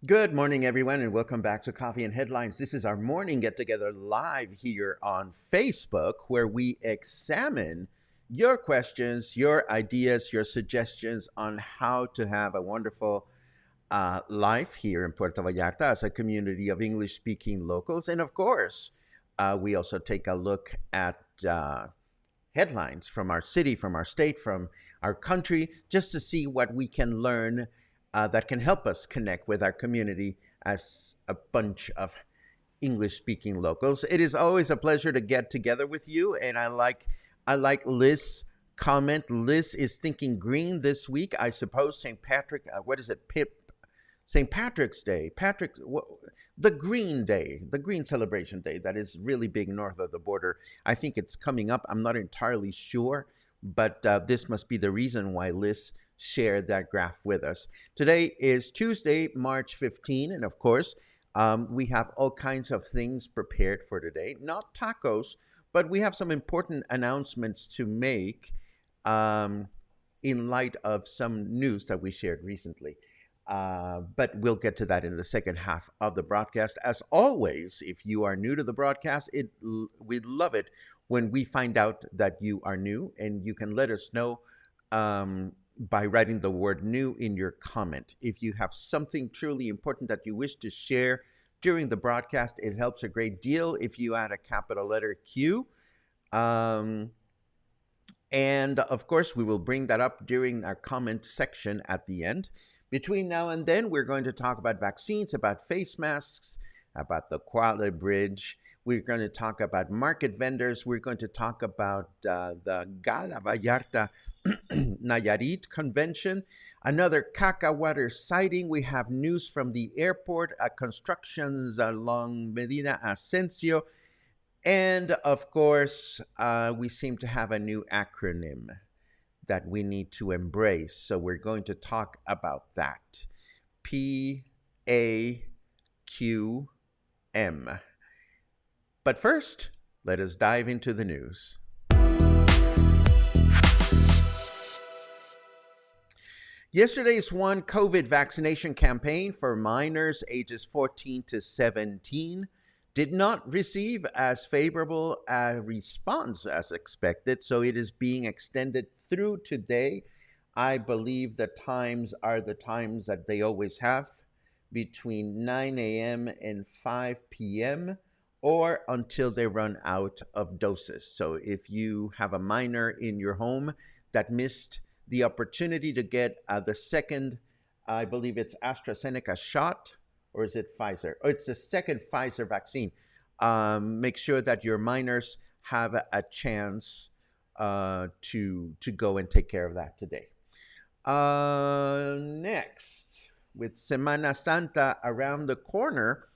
Good morning, everyone, and welcome back to Coffee and Headlines. This is our morning get together live here on Facebook, where we examine your questions, your ideas, your suggestions on how to have a wonderful life here in Puerto Vallarta as a community of English speaking locals. And of course, we also take a look at headlines from our city, from our state, from our country, just to see what we can learn that can help us connect with our community as a bunch of English-speaking locals. It is always a pleasure to get together with you, and I like Liz's comment. Liz is thinking green this week. I suppose St. Patrick. What is it? St. Patrick's Day. The Green Day, the Green Celebration Day. That is really big north of the border. I think it's coming up. I'm not entirely sure, but this must be the reason why Liz shared that graph with us. Today is Tuesday, March 15, and of course, we have all kinds of things prepared for today. Not tacos, but we have some important announcements to make in light of some news that we shared recently. But we'll get to that in the second half of the broadcast. As always, if you are new to the broadcast, we'd love it when we find out that you are new, and you can let us know by writing the word new in your comment. If you have something truly important that you wish to share during the broadcast, it helps a great deal if you add a capital letter Q. And of course, we will bring that up during our comment section at the end. Between now and then, we're going to talk about vaccines, about face masks, about the Quality Bridge. We're going to talk about market vendors. We're going to talk about the Gala Vallarta-Nayarit convention, another caca water sighting. We have news from the airport, constructions along Medina Asensio. And of course, we seem to have a new acronym that we need to embrace. So we're going to talk about that. PAQM. But first, let us dive into the news. Yesterday's one COVID vaccination campaign for minors ages 14 to 17 did not receive as favorable a response as expected, so it is being extended through today. I believe the times are the times that they always have, between 9 a.m. and 5 p.m., or until they run out of doses. So if you have a minor in your home that missed the opportunity to get the second, I believe it's AstraZeneca shot, or is it Pfizer? Oh, it's the second Pfizer vaccine. Make sure that your minors have a chance to go and take care of that today. Next, with Semana Santa around the corner,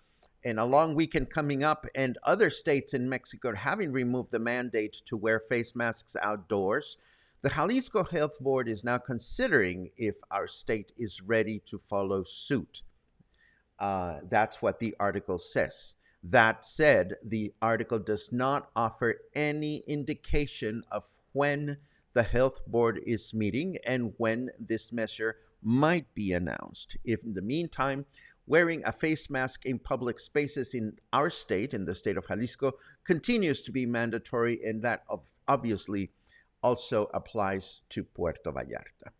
and a long weekend coming up, and other states in Mexico having removed the mandate to wear face masks outdoors, The Jalisco Health Board is now considering if our state is ready to follow suit. That's what the article says. That said, the article does not offer any indication of when the health board is meeting and when this measure might be announced. If in the meantime, wearing a face mask in public spaces in our state, in the state of Jalisco, continues to be mandatory, and that obviously also applies to Puerto Vallarta.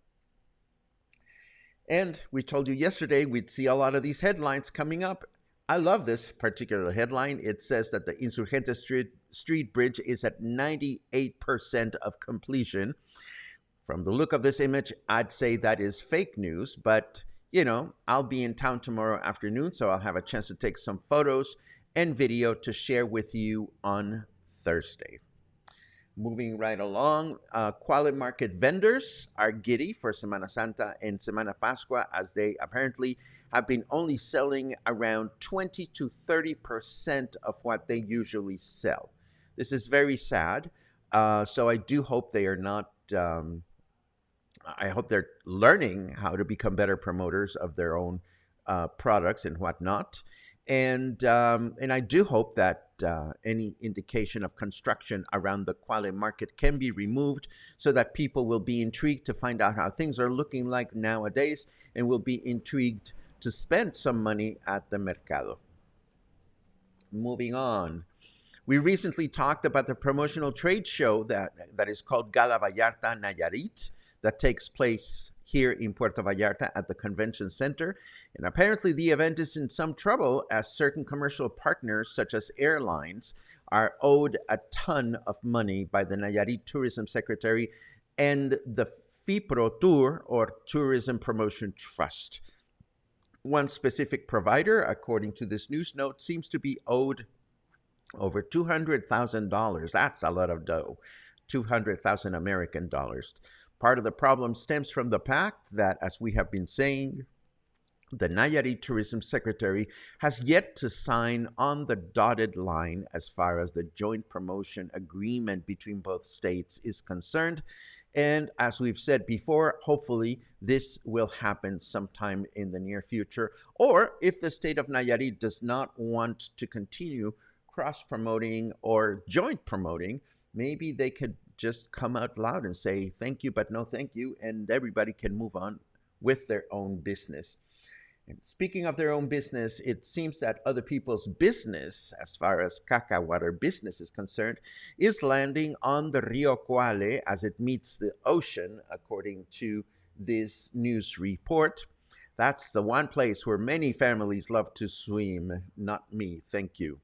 And we told you yesterday we'd see a lot of these headlines coming up. I love this particular headline. It says that the Insurgentes Street Bridge is at 98% of completion. From the look of this image, I'd say that is fake news, but I'll be in town tomorrow afternoon, so I'll have a chance to take some photos and video to share with you on Thursday. Moving right along, Quali Market vendors are giddy for Semana Santa and Semana Pascua, as they apparently have been only selling around 20 to 30% of what they usually sell. This is very sad. So I do hope they are not, I hope they're learning how to become better promoters of their own products and whatnot. And I do hope that any indication of construction around the Quali market can be removed so that people will be intrigued to find out how things are looking like nowadays and will be intrigued to spend some money at the mercado. Moving on. We recently talked about the promotional trade show that is called Gala Vallarta-Nayarit that takes place here in Puerto Vallarta at the convention center. And apparently the event is in some trouble as certain commercial partners, such as airlines, are owed a ton of money by the Nayarit Tourism Secretary and the FIPRO Tour, or Tourism Promotion Trust. One specific provider, according to this news note, seems to be owed over $200,000. That's a lot of dough. 200,000 American dollars. Part of the problem stems from the fact that, as we have been saying, the Nayarit Tourism Secretary has yet to sign on the dotted line as far as the joint promotion agreement between both states is concerned. And as we've said before, hopefully this will happen sometime in the near future. Or if the state of Nayarit does not want to continue cross-promoting or joint promoting, maybe they could just come out loud and say thank you, but no thank you, and everybody can move on with their own business. And speaking of their own business, it seems that other people's business, as far as caca water business is concerned, is landing on the Rio Quale as it meets the ocean, according to this news report. That's the one place where many families love to swim. Not me, thank you.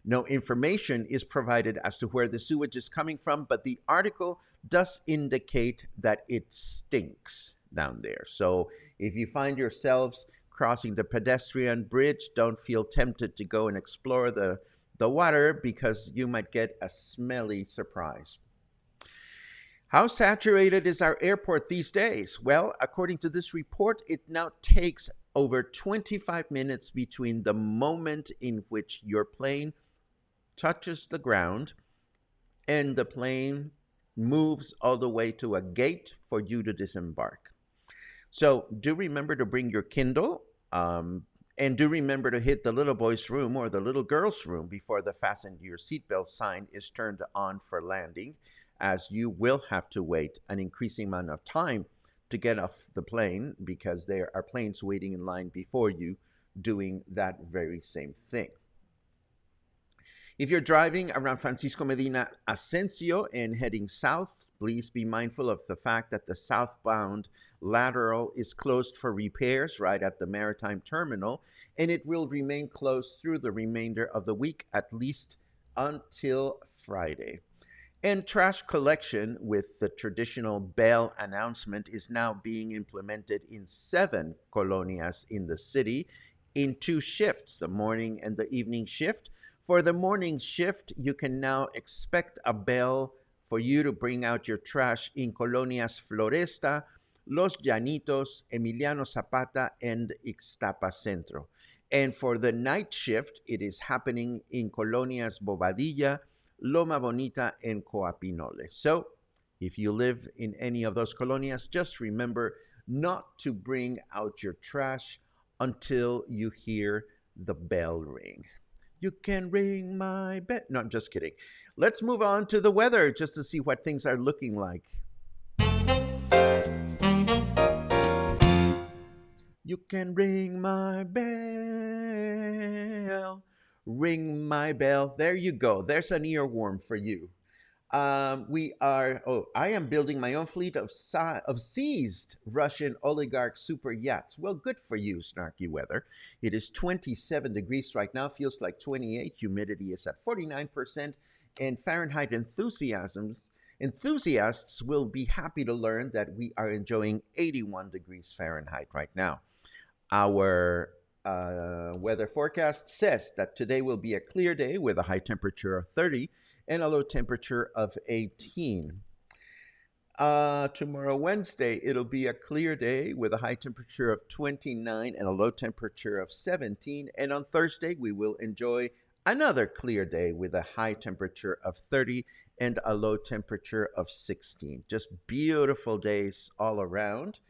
No information is provided as to where the sewage is coming from, but the article does indicate that it stinks down there. So if you find yourselves crossing the pedestrian bridge, don't feel tempted to go and explore the water, because you might get a smelly surprise. How saturated is our airport these days? Well, according to this report, it now takes over 25 minutes between the moment in which your plane touches the ground and the plane moves all the way to a gate for you to disembark. So do remember to bring your Kindle, and do remember to hit the little boy's room or the little girl's room before the fasten your seatbelt sign is turned on for landing, as you will have to wait an increasing amount of time to get off the plane, because there are planes waiting in line before you doing that very same thing. If you're driving around Francisco Medina Asensio and heading south, please be mindful of the fact that the southbound lateral is closed for repairs right at the Maritime Terminal, and it will remain closed through the remainder of the week, at least until Friday. And trash collection with the traditional bell announcement is now being implemented in 7 colonias in the city in 2 shifts, the morning and the evening shift. For the morning shift, you can now expect a bell for you to bring out your trash in colonias Floresta, Los Llanitos, Emiliano Zapata, and Ixtapa Centro. And for the night shift, it is happening in colonias Bobadilla, Loma Bonita, and Coapinole. So If you live in any of those colonias, just remember not to bring out your trash until you hear the bell ring. You can ring my bell. No, I'm just kidding. Let's move on to the weather just to see what things are looking like. You can ring my bell. Ring my bell. There you go. There's an earworm for you. I am building my own fleet of seized Russian oligarch super yachts. Well, good for you, snarky weather. It is 27 degrees right now, feels like 28. Humidity is at 49%. And Fahrenheit enthusiasts will be happy to learn that we are enjoying 81 degrees Fahrenheit right now. Our weather forecast says that today will be a clear day with a high temperature of 30 and a low temperature of 18. Tomorrow, Wednesday, it'll be a clear day with a high temperature of 29 and a low temperature of 17. And on Thursday, we will enjoy another clear day with a high temperature of 30 and a low temperature of 16. Just beautiful days all around.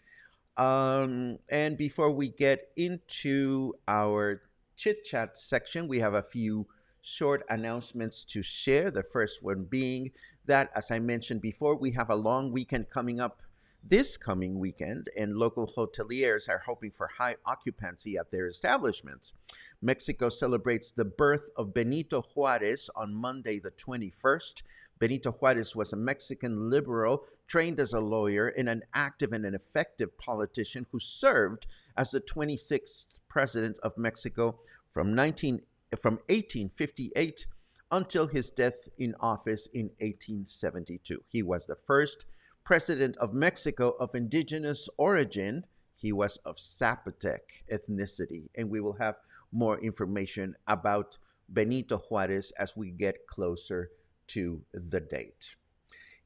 And before we get into our chit chat section, we have a few short announcements to share. The first one being that, as I mentioned before, we have a long weekend coming up this coming weekend, and local hoteliers are hoping for high occupancy at their establishments. Mexico celebrates the birth of Benito Juarez on Monday, the 21st. Benito Juarez was a Mexican liberal trained as a lawyer and an active and an effective politician who served as the 26th president of Mexico from 1858 until his death in office in 1872. He was the first president of Mexico of indigenous origin. He was of Zapotec ethnicity, and we will have more information about Benito Juarez as we get closer to the date.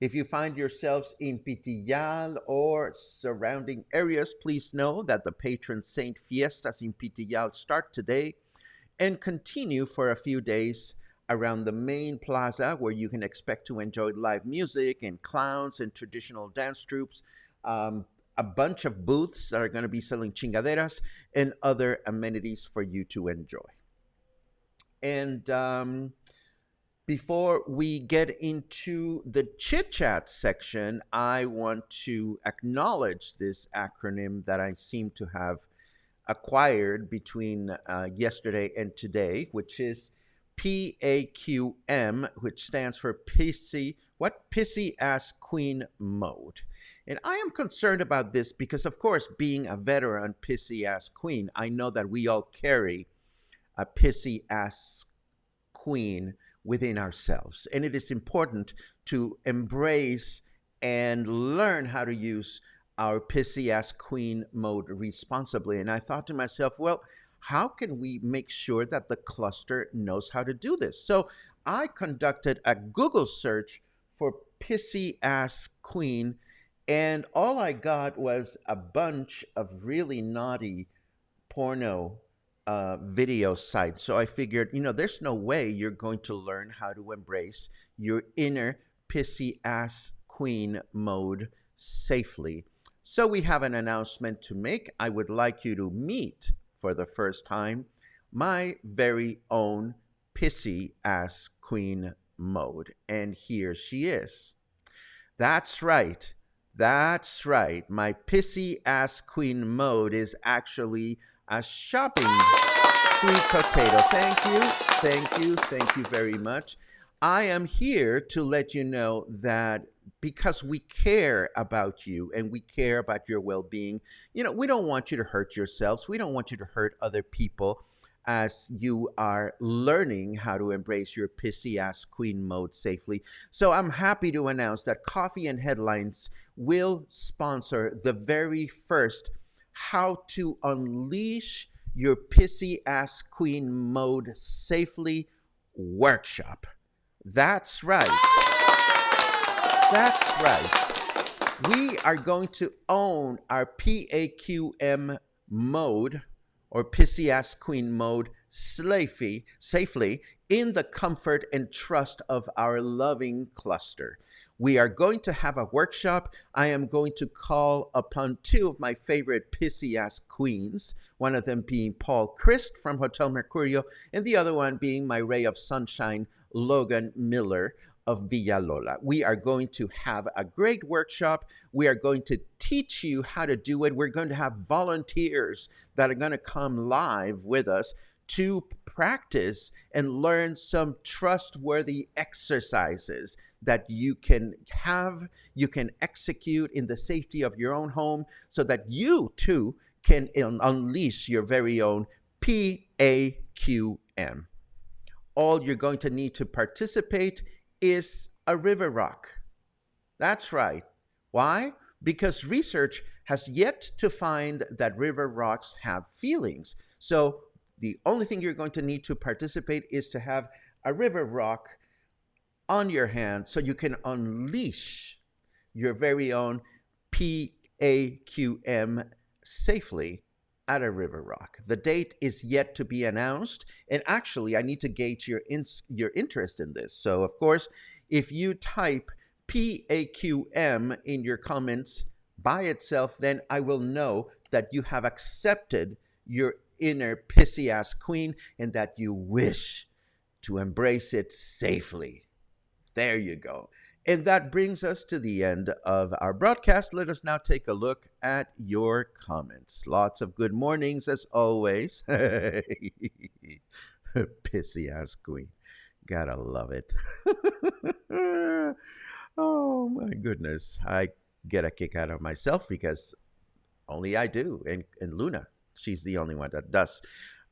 If you find yourselves in Pitillal or surrounding areas, please know that the patron saint fiestas in Pitillal start today and continue for a few days around the main plaza, where you can expect to enjoy live music and clowns and traditional dance troupes. A bunch of booths that are going to be selling chingaderas and other amenities for you to enjoy. And before we get into the chit chat section, I want to acknowledge this acronym that I seem to have acquired between yesterday and today, which is PAQM, which stands for Pissy Ass Queen Mode. And I am concerned about this because, of course, being a veteran pissy ass queen, I know that we all carry a pissy ass queen within ourselves. And it is important to embrace and learn how to use our pissy ass queen mode responsibly. And I thought to myself, well, how can we make sure that the cluster knows how to do this? So I conducted a Google search for pissy ass queen, and all I got was a bunch of really naughty porno video sites. So I figured, there's no way you're going to learn how to embrace your inner pissy ass queen mode safely. So we have an announcement to make. I would like you to meet for the first time my very own pissy ass queen mode. And here she is. That's right. My pissy ass queen mode is actually a shopping sweet potato. Thank you very much. I am here to let you know that because we care about you and we care about your well-being, we don't want you to hurt yourselves. We don't want you to hurt other people as you are learning how to embrace your pissy ass queen mode safely. So I'm happy to announce that Coffee and Headlines will sponsor the very first How to Unleash Your Pissy Ass Queen Mode Safely workshop. That's right. We are going to own our PAQM mode, or pissy ass queen mode, safely in the comfort and trust of our loving cluster. We are going to have a workshop. I am going to call upon two of my favorite pissy ass queens, one of them being Paul Christ from Hotel Mercurio, and the other one being my ray of sunshine, Logan Miller of Villalola. We are going to have a great workshop. We are going to teach you how to do it. We're going to have volunteers that are going to come live with us to practice and learn some trustworthy exercises that you can execute in the safety of your own home so that you too can unleash your very own PAQM. All you're going to need to participate is a river rock. That's right. Why? Because research has yet to find that river rocks have feelings. So the only thing you're going to need to participate is to have a river rock on your hand so you can unleash your very own PAQM safely at a river rock. The date is yet to be announced, and actually I need to gauge your interest in this. So of course, if you type PAQM in your comments by itself, then I will know that you have accepted your inner pissy ass queen and that you wish to embrace it safely. There you go. And that brings us to the end of our broadcast. Let us now take a look at your comments. Lots of good mornings as always. Pissy ass queen. Gotta love it. Oh my goodness. I get a kick out of myself because only I do. And Luna, she's the only one that does.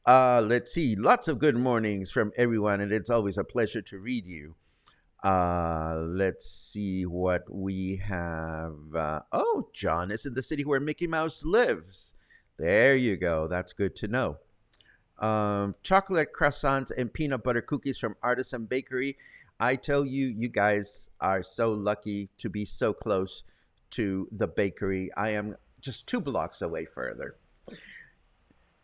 Let's see. Lots of good mornings from everyone, and it's always a pleasure to read you. Let's see what we have. Oh, John is in the city where Mickey Mouse lives. There you go. That's good to know. Chocolate croissants and peanut butter cookies from Artisan Bakery. I tell you, you guys are so lucky to be so close to the bakery. I am just 2 blocks away further.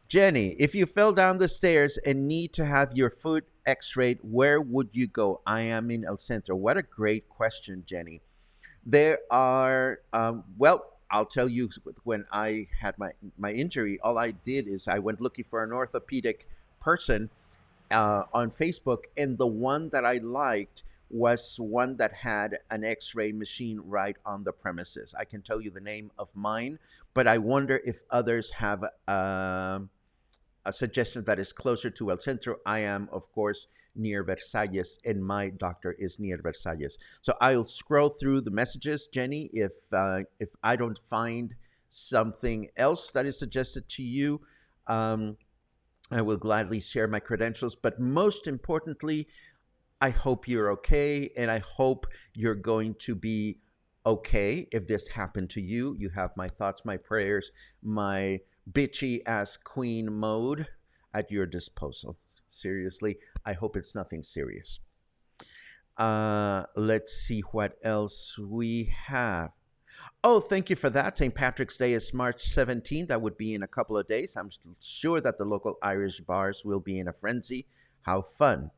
Jenny, if you fell down the stairs and need to have your foot x-rayed, where would you go? I am in El Centro. What a great question, Jenny. There are, I'll tell you, when I had my injury, all I did is I went looking for an orthopedic person on Facebook, and the one that I liked was one that had an x-ray machine right on the premises. I can tell you the name of mine, but I wonder if others have a suggestion that is closer to El Centro. I am, of course, near Versalles, and my doctor is near Versalles. So I'll scroll through the messages, Jenny, if I don't find something else that is suggested to you. I will gladly share my credentials, but most importantly, I hope you're okay, and I hope you're going to be okay if this happened to you. You have my thoughts, my prayers, my bitchy ass queen mode at your disposal. Seriously, I hope it's nothing serious. Let's see what else we have. Oh, thank you for that. St. Patrick's Day is March 17th. That would be in a couple of days. I'm sure that the local Irish bars will be in a frenzy. How fun.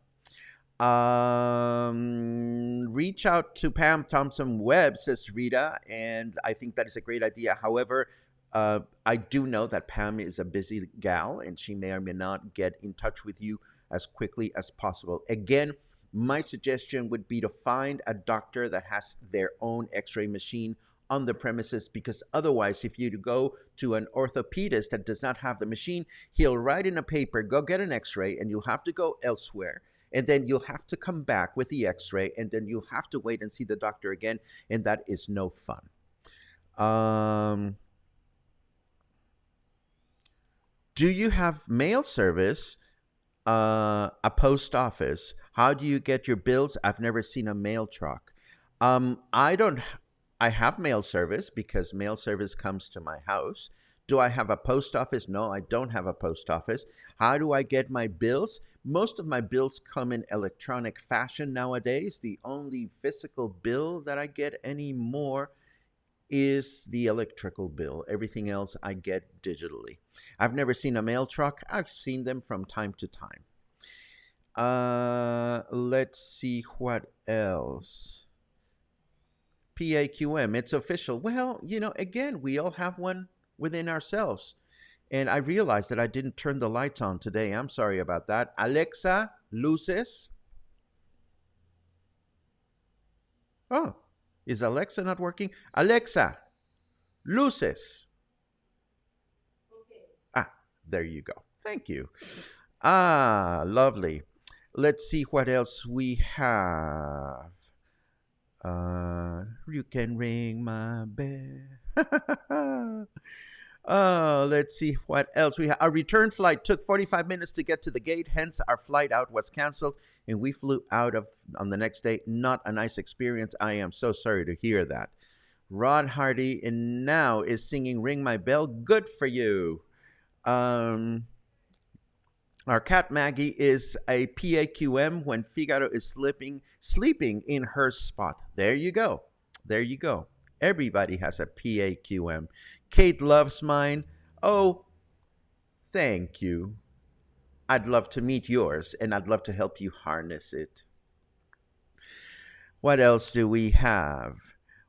Reach out to Pam Thompson Webb, says Rita, and I think that is a great idea. However, I do know that Pam is a busy gal, and she may or may not get in touch with you as quickly as possible. Again, my suggestion would be to find a doctor that has their own x-ray machine on the premises, because otherwise, if you go to an orthopedist that does not have the machine, he'll write in a paper, go get an x-ray, and you'll have to go elsewhere. And then you'll have to come back with the x-ray, and then you'll have to wait and see the doctor again, and that is no fun. Do you have mail service, a post office? How do you get your bills? I've never seen a mail truck. I have mail service because mail service comes to my house. Do I have a post office? No, I don't have a post office. How do I get my bills? Most of my bills come in electronic fashion nowadays. The only physical bill that I get anymore is the electrical bill. Everything else I get digitally. I've never seen a mail truck. I've seen them from time to time. Let's see what else. PAQM, it's official. Well, again, we all have one within ourselves. And I realized that I didn't turn the lights on today. I'm sorry about that. Alexa, luces. Oh, is Alexa not working? Alexa, luces. Ah, there you go. Thank you. Ah, lovely. Let's see what else we have. You can ring my bell. Let's see what else we have. Our return flight took 45 minutes to get to the gate, hence our flight out was canceled, and we flew out of on the next day. Not a nice experience. I am so sorry to hear that. Rod Hardy and now is singing "Ring My Bell." Good for you. Our cat Maggie is a PAQM when Figaro is sleeping in her spot. There you go. There you go. Everybody has a PAQM. Kate loves mine. Oh, thank you. I'd love to meet yours, and I'd love to help you harness it. What else do we have?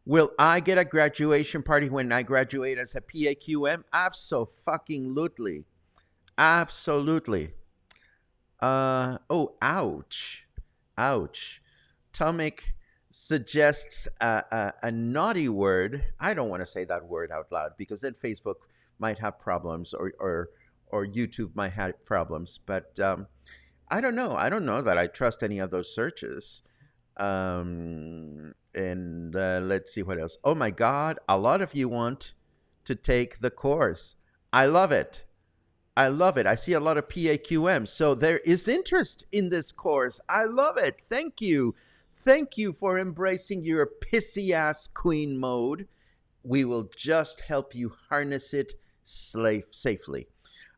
Will I get a graduation party when I graduate as a PAQM? Absolutely. Absolutely. Ouch. Ouch. Tomic suggests a naughty word. I don't want to say that word out loud because then Facebook might have problems or YouTube might have problems. But I don't know. I don't know that I trust any of those searches. And let's see what else. Oh my God. A lot of you want to take the course. I love it. I love it. I see a lot of PAQM. So there is interest in this course. I love it. Thank you. Thank you for embracing your pissy ass queen mode. We will just help you harness it safely.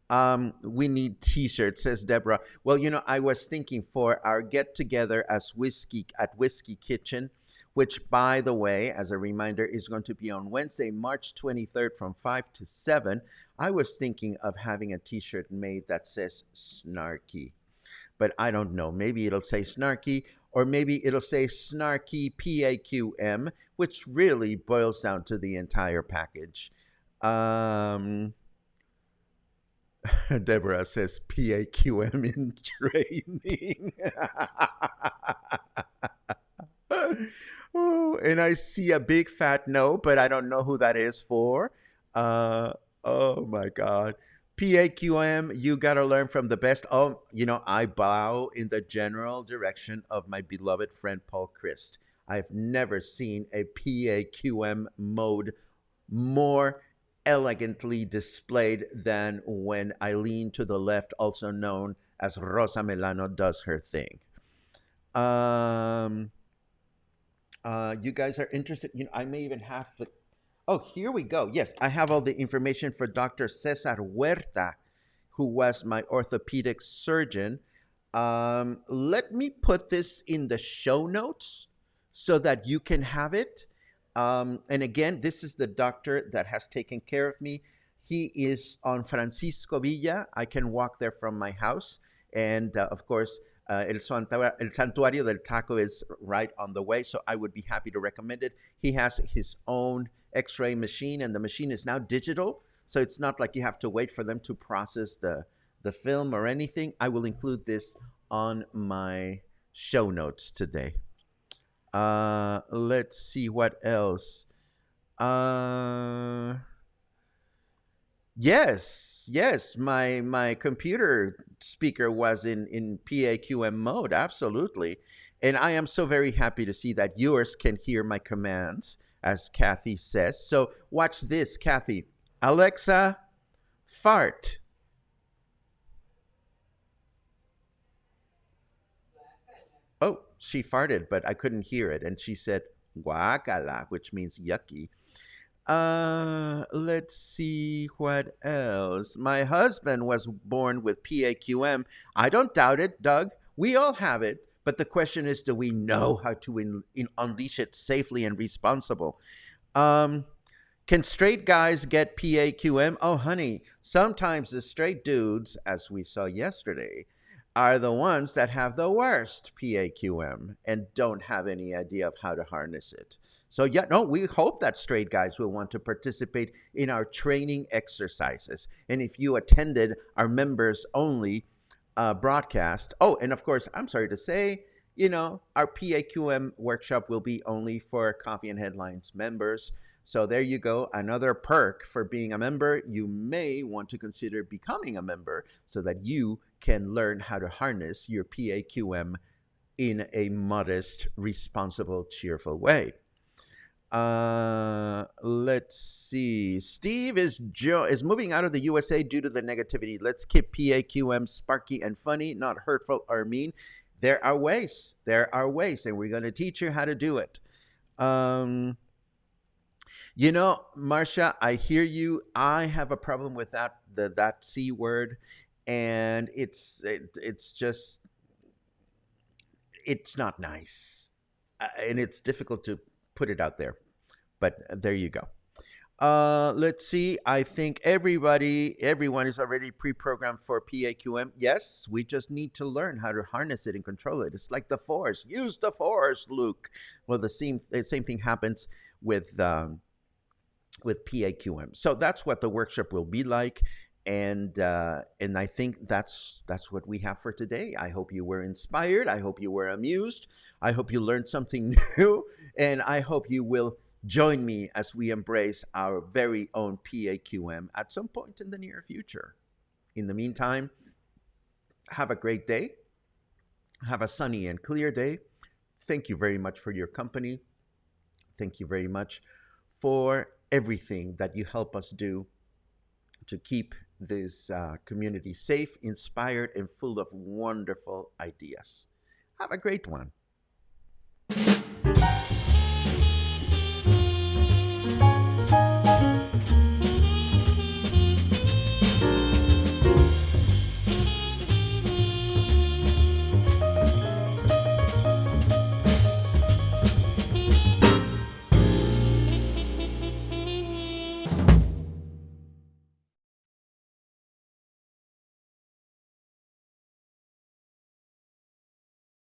We need t-shirts, says Deborah. Well, I was thinking for our get together as Whiskey Kitchen, which, by the way, as a reminder, is going to be on Wednesday, March 23rd from 5 to 7. I was thinking of having a t-shirt made that says snarky, but I don't know. Maybe it'll say snarky, or maybe it'll say snarky PAQM, which really boils down to the entire package. Deborah says PAQM in training. Oh, and I see a big fat no, but I don't know who that is for. Oh my God. PAQM, you got to learn from the best. Oh, I bow in the general direction of my beloved friend Paul Christ. I've never seen a PAQM mode more elegantly displayed than when I lean to the left, also known as Rosa Milano, does her thing. You guys are interested. I may even have the. Oh, here we go. Yes, I have all the information for Dr. Cesar Huerta, who was my orthopedic surgeon. Let me put this in the show notes so that you can have it. And again, this is the doctor that has taken care of me. He is on Francisco Villa. I can walk there from my house. And of course, El Santuario del Taco is right on the way, so I would be happy to recommend it. He has his own x-ray machine, and the machine is now digital, so it's not like you have to wait for them to process the film or anything. I will include this on my show notes today. Let's see what else. Yes, my computer speaker was in PAQM mode, absolutely. And I am so very happy to see that yours can hear my commands, as Kathy says. So watch this, Kathy. Alexa, fart. Oh, she farted, but I couldn't hear it. And she said, guacala, which means yucky. Let's see what else. My husband was born with PAQM. I don't doubt it, Doug. We all have it. But the question is, do we know how to unleash it safely and responsible? Can straight guys get PAQM? Oh, honey, sometimes the straight dudes, as we saw yesterday, are the ones that have the worst PAQM and don't have any idea of how to harness it. So yeah, no, we hope that straight guys will want to participate in our training exercises. And if you attended our members only broadcast, oh, and of course, I'm sorry to say, our PAQM workshop will be only for Coffee and Headlines members. So there you go, another perk for being a member. You may want to consider becoming a member so that you can learn how to harness your PAQM in a modest, responsible, cheerful way. Let's see. Steve is moving out of the USA due to the negativity. Let's keep PAQM sparky and funny, not hurtful or mean. There are ways. There are ways, and we're going to teach you how to do it. Marcia, I hear you. I have a problem with that C word, and it's just it's not nice, and it's difficult to put it out there. But there you go. Let's see. I think everyone is already pre-programmed for PAQM. Yes, we just need to learn how to harness it and control it. It's like the Force. Use the Force, Luke. Well, the same thing happens with PAQM. So that's what the workshop will be like. And I think that's what we have for today. I hope you were inspired. I hope you were amused. I hope you learned something new. And I hope you will join me as we embrace our very own PAQM at some point in the near future. In the meantime, have a great day. Have a sunny and clear day. Thank you very much for your company. Thank you very much for everything that you help us do to keep this community safe, inspired, and full of wonderful ideas. Have a great one.